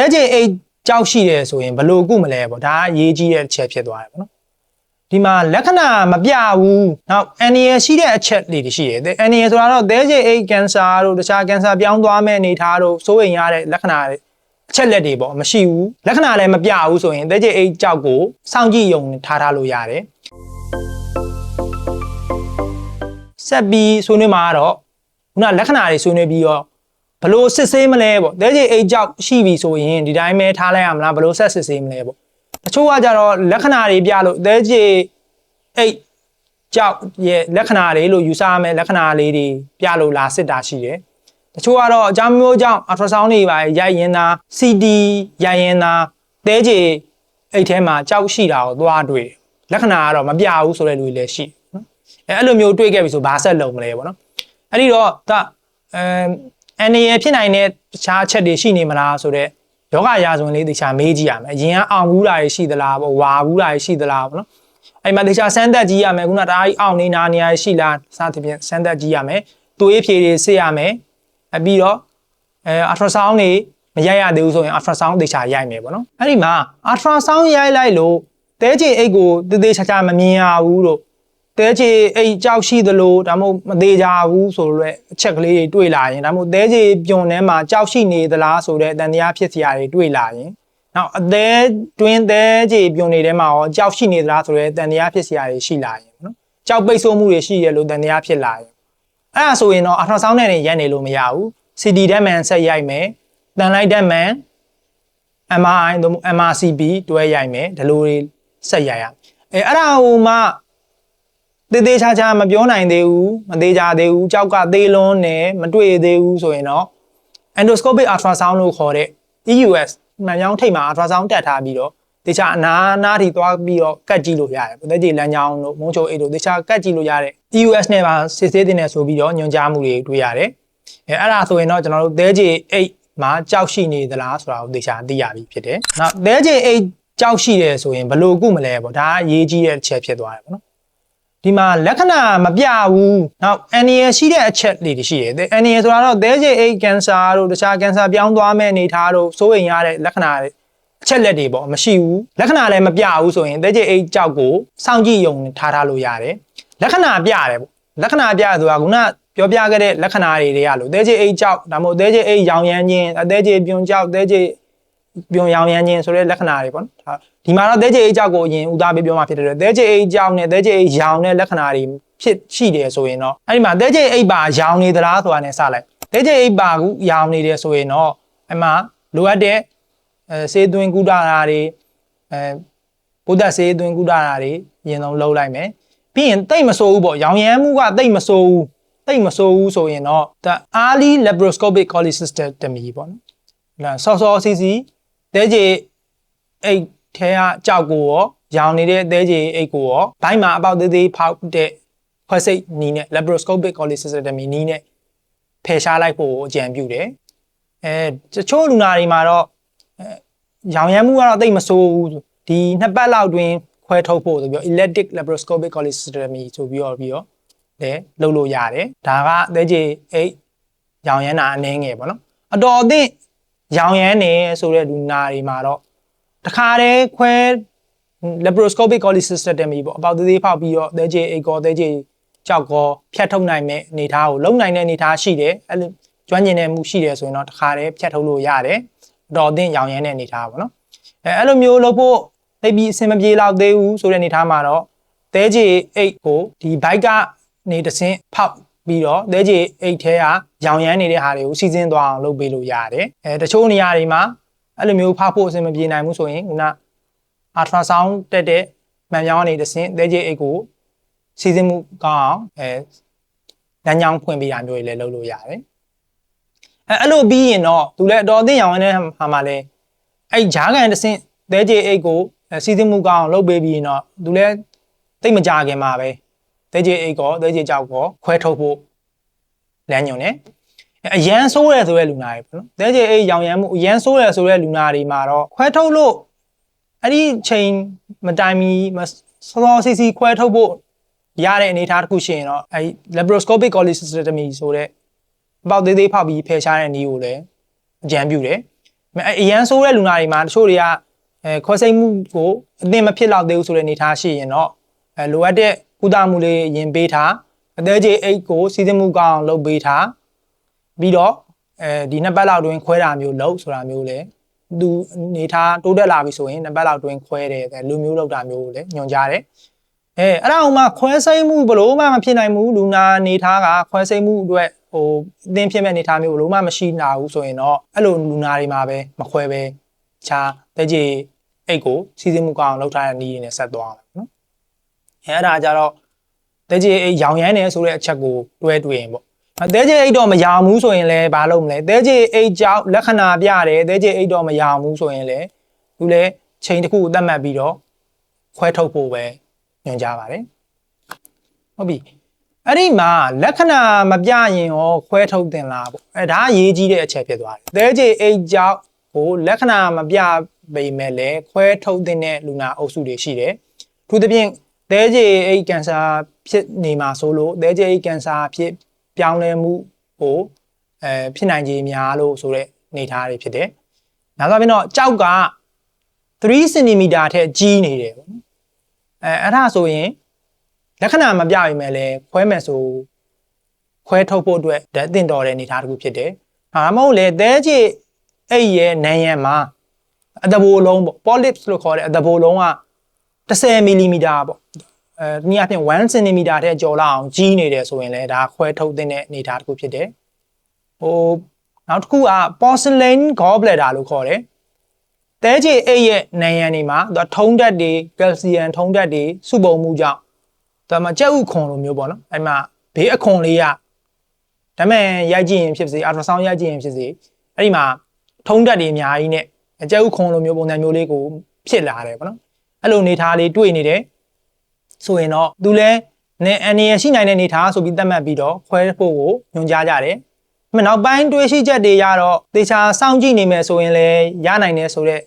ဲကြေအိတ်ကြောက်ရှိတယ်ဆိုရင်ဘလို့ကုမလဲပေါ့ဒါအရေးကြီးတဲ့အချက်ဖြစ်သွားတယ်ပေါ့နော်ဒီမှာလက္ခဏာမပြဘူးနောက်အန်နီယယ်ရှိတဲ့အချက်တွေရှိတယ်အန်နီယယ်ဆိုတာတော့သဲကြေအိတ်ကင်ဆာတို့တခြားကင်ဆာပြောင်းသွားမဲ့အနေထားတို့စိုးရိမ်ရတဲ့လက္ခဏာအချက်လက်တွေပေါ့မရှိဘူးလက္ခဏာလည်းမပြဘူးဆိုရင်သဲကြေအိတ်ကြောက်ကိုစောင့်ကြည့်ရုံထားလို့ရတယ်ဆက်ပြီးဆွေးနွေးမှာတော့ခုနလက္ခဏာတွေဆွေးနွေးပြီးတော့ဘလို့စစ်ဆေးမလဲပေါ့သဲကြေအိတ်ကြောက်ရှိပြီဆိုရင်ဒီတိုင်းပဲထားလိုက်ရမလားဘလို့ဆက်စစ်ဆေးမလဲပေါ့တချို့ကကြတော့လက္ခဏာတွေပြလို့သဲကြေအိတ်ကြောက်ရဲ့လက္ခဏာတွေလို့ယူဆရမယ်လက္ခဏာလေးတွေပြလို့လာစစ်တာရှိတယ်တချို့ကတော့အကြောင်းမျိုးကြောင့် ultrasound တွေပါရိုက်ရင်သာ CT ရိုက်ရင်သာသဲကြေအိတ်ထဲမှာကြောက်ရှိတာကိုသွားတွေ့လက္ခဏာကတော့မပြဘူးဆိုတဲ့လူတွေလည်းရှိနော်အဲ့လိုမျိုးတွေ့ခဲ့ပြီဆိုဘာဆက်လုပ်မလဲပေါ့နော်အဲ့ဒီတော့ဒါအန်နီရဖြစ်နိုင်တဲ့တခြားအချက်တွေရှိနေမလားဆိုတော့ယောဂရာဇဝင်လေးတခြားမေးကြည့်ရမယ်အရင်ကအောင်ဘူးတာရှိသလားပေါ့ဝါဘူးတာရှိသလားပေါ့နော်အဲ့မှာတခြားစမ်းသက်ကြည့်ရမယ်ခုနတအားကြီးအောင်နေတာနေရာရှိလားစသဖြင့်စမ်းသက်ကြည့်ရမယ်သွေးဖြေတွေစစ်ရမယ်ပြီးတော့ultrasound တွေမရိုက်ရသေးဘူးဆိုရင် ultrasound တခြားရိုက်မယ်ပေါ့နော်အဲ့ဒီမှာ ultrasound ရိုက်လိုက်လို့သဲကြေအိတ်ကိုတည်ခြားခြားမမြင်ရဘူးလို့သဲကြေအိတ်ကြောက်ရှိသလိုဒါမှမဟုတ်မသေးကြဘူးဆိုတော့အချက်ကလေးတွေတွေ့လာရင်ဒါမှမဟုတ်သဲကြေပြုံထဲမှာကြောက်ရှိနေသလားဆိုတဲ့တန်တရားဖြစ်စရာတွေတွေ့လာရင်နောက်အသေးတွင်းသဲကြေပြုံနေထဲမှာရောကြောက်ရှိနေသလားဆိုတဲ့တန်တရားဖြစ်စရာတွေရှိလာရင်နော်ကြောက်ပိတ်ဆို့မှုတွေရှိရလို့တန်တရားဖြစ်လာရင်အဲ့ဒါဆိုရင်တော့ ultrasound နဲ့ရိုက်နေလို့မရဘူး CT ဓာတ်မှန်ဆက်ရိုက်မယ်တန်လိုက်ဓာတ်မှန် MRI သို့မဟုတ် MRCP တွဲရိုက်မယ်ဒီလိုတွေဆက်ရိုက်ရအဲ့ဒါဟိုမှသေးချာမပြောနိုင်သေးဘူးမသေးကြသေးဘူးကြောက်ကသေးလွန်းနေမတွေ့သေးဘူးဆိုရင်တော့ endoscopic ultrasound လို့ခေါ်တဲ့ EUS မှန်ကြောင်းထိပ်မှာ ultrasound တက်ထားပြီးတော့တခြားအနားထိသွားပြီးတော့ကတ်ကြည့်လို့ရတယ်။သဲကြေလမ်းကြောင်းတို့မုန်းချိုအိတ်တို့တခြားကတ်ကြည့်လို့ရတဲ့ EUS နဲ့ပါစစ်ဆေးတင်နေဆိုပြီးတော့ညွှန်ကြားမှုတွေတွေ့ရတယ်။အဲ့ဒါဆိုရင်တော့ကျွန်တော်တို့သဲကြေအိတ်မှာကြောက်ရှိနေသလားဆိုတာကိုတခြားသိရပြီဖြစ်တယ်။နောက်သဲကြေအိတ်ကြောက်ရှိတယ်ဆိုရင်ဘယ်လိုကုမလဲပေါ့ဒါအရေးကြီးတဲ့အချက်ဖြစ်သွားတယ်ပေါ့နော်။ဒီမှာလက္ခဏာမပြဘူးနောက်အန်နီယယ်ရှိတဲ့အချက်တွေရှိတယ်အန်နီယယ်ဆိုတာတော့သဲကြေအိတ်ကင်ဆာတို့တခြားကင်ဆာပြောင်းသွားမဲ့အနေထားတို့စိုးရိမ်ရတဲ့လက္ခဏာတွေအချက်လက်တွေပေါ့မရှိဘူးလက္ခဏာလည်းမပြဘူးဆိုရင်သဲကြေအိတ်ကြောက်ကိုစောင့်ကြည့်ရုံထားလို့ရတယ်လက္ခဏာပြတယ်ပေါ့လက္ခဏာပြဆိုတာကခုနပြောပြခဲ့တဲ့လက္ခဏာတွေရလို့သဲကြေအိတ်ကြောက်ဒါမှမဟုတ်သဲကြေအိတ်ရောင်ရမ်းခြင်းသဲကြေပြုံကြောက်သဲကြေပြုံရောင်ရမ်းခြင်းဆိုတဲ့လက္ခဏာတွေပေါ့နော်ဒီမှာတော့သဲကြေအိတ်ကြောက်ကိုအရင်ဦးစားပေးပြောမှဖြစ်တယ်သဲကြေအိတ်ကြောက်နဲ့သဲကြေအိတ်ရောင်တဲ့လက္ခဏာတွေဖြစ်ရှိတယ်ဆိုရင်တော့အဲ့ဒီမှာသဲကြေအိတ်ပါရောင်နေသလားဆိုတာနဲ့စလိုက်သဲကြေအိတ်ပါကူရောင်နေတယ်ဆိုရင်တော့အဲ့မှာလိုအပ်တဲ့ဆေးသွင်းကုသတာတွေဘုဒ္ဓဆေးသွင်းကုသတာတွေအရင်ဆုံးလုပ်လိုက်မယ်ပြီးရင်တိတ်မဆိုးဘူးပေါ့ရောင်ရမ်းမှုကတိတ်မဆိုးဘူးဆိုရင်တော့ the early laparoscopic cholecystectomy ပေါ့နော်ဆော့စီစီသဲကြေအိတ်ထဲကကြောက်ကိုရောင်နေတဲ့သဲကြေအိတ်ကိုရောဘိုင်းမှာအပေါက်သေးသေးဖောက်တဲ့ခွဲစိတ်နီးနဲ့ laparoscopic cholecystectomy နီးနဲ့ဖယ်ရှားလိုက်ဖို့အကြံပြုတယ်တချို့လူနာတွေမှာတော့ရောင်ရမ်းမှုကတော့တိတ်မဆိုးဘူးဒီနှစ်ပတ်လောက်တွင်ခွဲထုတ်ဖို့ဆိုပြီးတော့ elective laparoscopic cholecystectomy ဆိုပြီးတော့လည်းလုပ်လို့ရတယ်ဒါကသဲကြေအိတ်ရောင်ရမ်းတာအနည်းငယ်ပေါ့နော်အတော်အသင့်ရောင်ရမ်းနေဆိုတဲ့လူနာတွေမှာတော့တခါတည်းခွဲ laparoscopic cholecystectomy ပေါ့အပေါက်သေးသေးဖောက်ပြီးတော့သဲကြေအိတ်ကောသဲကြေကြောက်ကောဖြတ်ထုတ်နိုင်မဲ့အနေအထားကိုလုံနိုင်တဲ့အနေအထားရှိတယ်အဲ့လိုကျွမ်းကျင်တဲ့မှုရှိတယ်ဆိုရင်တော့တခါတည်းဖြတ်ထုတ်လို့ရတယ်တော်အသင့်ရောင်ရမ်းတဲ့အနေအထားပေါ့နော်အဲ့လိုမျိုးလုပ်ဖို့သိပြီးအဆင်မပြေတော့သေးဘူးဆိုတဲ့အနေအထားမှာတော့သဲကြေအိတ်ကိုဒီဘိုက်ကနေတဆင့်ဖောက်ပြီးတော့သဲကြေအိတ်ထဲကရောင်ရမ်းနေတဲ့ဟာတွေကိုစီစဉ်သွားအောင်လုပ်ပေးလို့ရတယ်တချို့နေရာတွေမှာအဲ့လိုမျိုးဖောက်ဖို့အဆင်မပြေနိုင်ဘူးဆိုရင်ခုန ultrasound တက်တဲ့မှန်ပြောင်းကနေတဆင့်သဲကြေအိတ်ကိုစီစဉ်မှုကောင်းအောင်လမ်းကြောင်းဖွင့်ပေးတာမျိုးတွေလည်းလုပ်လို့ရတယ်အဲ့လိုပြီးရင်တော့သူလည်းအတော်အသင့်ရောင်ရမ်းတဲ့ဟာမှာလည်းအဲ့ဂျားကန်တဆင့်သဲကြေအိတ်ကိုစီစဉ်မှုကောင်းအောင်လုပ်ပေးပြီးရင်တော့သူလည်းတိတ်မကြခင်မှာပဲသဲကြေအိတ်ကောသဲကြေကြောက်ကောခွဲထုတ်ဖို့လမ်းညွှန်တယ်အရန်ဆိုးရဆိုတဲ့လူနာတွေပေါ့နော်သဲကြေအိတ်ရောင်ရမ်းမှုအရန်ဆိုးရဆိုတဲ့လူနာတွေမှာတော့ခွဲထုတ်လို့အဲ့ဒီချိန်မတိုင်မီစောစီခွဲထုတ်ဖို့ရတဲ့အနေအထားတစ်ခုရှိရင်တော့အဲ့ laparoscopic cholecystectomy ဆိုတဲ့အပေါက်သေးသေးဖောက်ပြီးဖယ်ရှားတဲ့နည်းကိုလည်းအကြံပြုတယ် အရန်ဆိုးတဲ့လူနာတွေမှာတချို့တွေကခွဲစိတ်မှုကိုအသင့်မဖြစ်တော့သေးဘူးဆိုတဲ့အနေအထားရှိရင်တော့လိုအပ်တဲ့ကုသမှုလေးရင်ပေးထားအသေးကြီးအိတ်ကိုစီးစင်းမှုကောင်းအောင်လုပ်ပေးထားပြီးတော့ဒီ2ပတ်လောက်တွင်ခွဲတာမျိုးလုပ်ဆိုတာမျိုးလေသူအနေထားတိုးတက်လာပြီဆိုရင်2ပတ်လောက်တွင်ခွဲတယ်လူမျိုးလောက်တာမျိုးလေညွှန်ကြားတယ်အဲ့ဒါအောင်မှခွဲစိတ်မှုဘလို့မှမဖြစ်နိုင်ဘူးလူနာအနေထားကခွဲစိတ်မှုအတွက်အသင်ဖြစ်မဲ့အနေထားမျိုးဘလို့မှမရှိနိုင်ဘူးဆိုရင်တော့အဲ့လိုလူနာတွေမှာပဲမခွဲပဲခြားတဲ့ကြီးအိတ်ကိုစီးစင်းမှုကောင်းအောင်လုပ်ထားတဲ့နည်းတွေနဲ့ဆက်သွားအောင်နော်အဲ့ဒါကြတော့တဲ့ကြီးအိတ်ရောင်ရမ်းနေဆိုတဲ့အချက်ကိုတွဲတွေ့ရင်ပေါ့တဲကြီးအိတ်တော့မရောင်ဘူးဆိုရင်လည်းဘာလုပ်မလဲတဲကြီးအိတ်ကြောင့်လက္ခဏာပြတယ်တဲကြီးအိတ်တော့မရောင်ဘူးဆိုရင်လည်းသူလည်းချိန်တစ်ခုကိုသတ်မှတ်ပြီးတော့ခွဲထုတ်ဖို့ပဲညွှန်ကြားပါတယ်ဟုတ်ပြီအဲ့ဒီမှာလက္ခဏာမပြရင်ရောခွဲထုတ်တင်လားပေါ့ဒါအရေးကြီးတဲ့အချက်ဖြစ်သွားတယ်တဲကြီးအိတ်ကြောင့်ကိုလက္ခဏာမပြပေမဲ့လည်းခွဲထုတ်တဲ့လူနာအုပ်စုတွေရှိတယ်။ထို့သဖြင့်သဲကြေအိတ်ကင်ဆာဖြစ်နေမှာဆိုလို့သဲကြေအိတ်ကင်ဆာဖြစ်ပြောင်းလဲမှုကိုဖြစ်နိုင်ခြေများလို့ဆိုတဲ့အနေအထားတွေဖြစ်တယ်။နောက်ဆိုရင်တော့ကြောက်က3 cm ထက်ကြီးနေတယ်ပေါ့နော်။အဲ့ဒါဆိုရင်လက္ခဏာမပြပေမဲ့လည်းခွဲမယ်ဆိုခွဲထုတ်ဖို့အတွက်အသင့်တော်တဲ့အနေအထားတစ်ခုဖြစ်တယ်။ဒါမှမဟုတ်လေသဲကြေအဲ့ရဲ့နံရံမှာအတဘိုးလုံးပေါ့ polyps လို့ခေါ်တဲ့အတဘိုးလုံးက10 mm ပေါ့ဒီအပြင်1 cm ထဲကျော်လာအောင်ကြီးနေတယ်ဆိုရင်လည်းဒါခွဲထုတ်တဲ့အနေအထားတစ်ခုဖြစ်တယ်နောက်တစ်ခုက porcelain gallbladder လို့ခေါ်တယ်တဲချေအိတ်ရဲ့နံရံတွေမှာထုံးဓာတ်တွေကယ်လ်ဆီယမ်ထုံးဓာတ်တွေစုပုံမှုကြောင့်ဒါမှကြက်ဥခွန်လိုမျိုးပေါ့နော်အဲ့မှာဘေးအခွန်လေးကဒါမဲ့ရိုက်ကြည့်ရင်ဖြစ်စေအလ်တရာဆောင်းရိုက်ကြည့်ရင်ဖြစ်စေအဲ့ဒီမှာထုံးဓာတ်တွေအများကြီးနဲ့အကျဥခွန်လိုမျိုးပုံစံမျိုးလေးကိုဖြစ်လာတယ်ပေါ့နော်အဲ့လိုနေထားလေးတွေ့နေတယ်ဆိုရင်တော့သူလည်းအန်ရရှိနိုင်တဲ့နေထားဆိုပြီးသတ်မှတ်ပြီးတော့ခွဲဖို့ကိုညွှန်ကြားကြတယ်နောက်ပိုင်းတွေးရှိချက်တွေရတော့တေချာစောင့်ကြည့်နေမယ်ဆိုရင်လည်းရနိုင်တယ်ဆိုတော့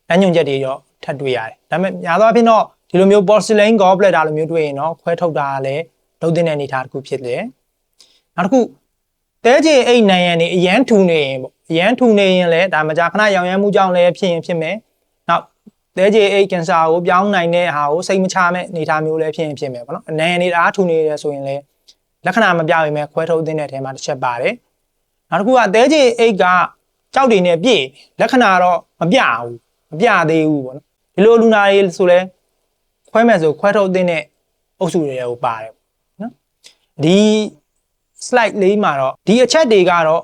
လမ်းညွှန်ချက်တွေတော့ထပ်တွေ့ရတယ်ဒါပေမဲ့များသောအားဖြင့်တော့ဒီလိုမျိုး porcelain gallbladder လိုမျိုးတွေ့ရင်တော့ခွဲထုတ်တာလည်းလုပ်တဲ့အနေထားတစ်ခုဖြစ်တယ်နောက်တစ်ခုတဲချေအိတ်နံရံနေအရန်ထူနေရင်ပေါ့အရန်ထူနေရင်လည်းဒါမကြာခဏရောင်ရမ်းမှုကြောင့်လည်းဖြစ်ရင်ဖြစ်မယ်နောက်တဲချေအိတ်ကင်ဆာကိုပြောင်းနိုင်တဲ့ဟာကိုစိတ်မချမဲ့အနေထားမျိုးလည်းဖြစ်ရင်ဖြစ်မယ်ပေါ့နော်နံရံနေအားထူနေတယ်ဆိုရင်လည်းလက္ခဏာမပြပေမဲ့ခွဲထုတ်တဲ့အထဲမှာတစ်ချက်ပါတယ်နောက်တစ်ခုကတဲချေအိတ်ကကြောက်တွေနဲ့ပြည့်လက္ခဏာတော့မပြသေးဘူးပေါ့နော်ဒီလိုလူနာတွေဆိုလဲခွဲမဲ့ဆိုခွဲထုတ်တဲ့အုပ်စုတွေကိုပါတယ်နော်ဒီ slide လေးမှာတော့ဒီအချက်တွေကတော့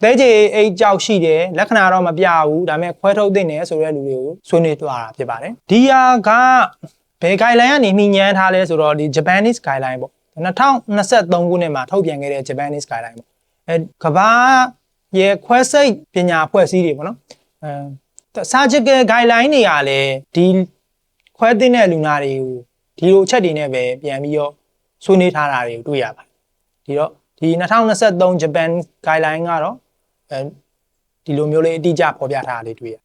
တဲကြေအိတ်ကြောက်ရှိတယ်လက္ခဏာတော့မပြဘူးဒါပေမဲ့ခွဲထုတ်သင့်တယ်ဆိုတဲ့လူတွေကိုဆွေးနွေးသွားတာဖြစ်ပါတယ်ဒီဟာကဘယ် guideline ကနေမှီညမ်းထားလဲဆိုတော့ဒီ Japanese guideline ပေါ့2023ခုနှစ်မှာထုတ်ပြန်ခဲ့တဲ့ Japanese guideline ပေါ့ကမ္ဘာရဲ့ခွဲစိတ်ပညာဖွဲ့စည်းတွေပေါ့နော်surgical guideline တွေကလည်းဒီခွဲသင့်တဲ့လူနာတွေကိုဒီလိုအချက်တွေနဲ့ပဲပြန်ပြီးတော့ဆွေးနွေးထားတာတွေကိုတွေ့ရပါတယ်ဒီတော့ဒီ2023 Japan guideline ကတော့ဒီလိုမျိုးလေးအတိအကျဖော်ပြထားတာလေးတွေ့ရ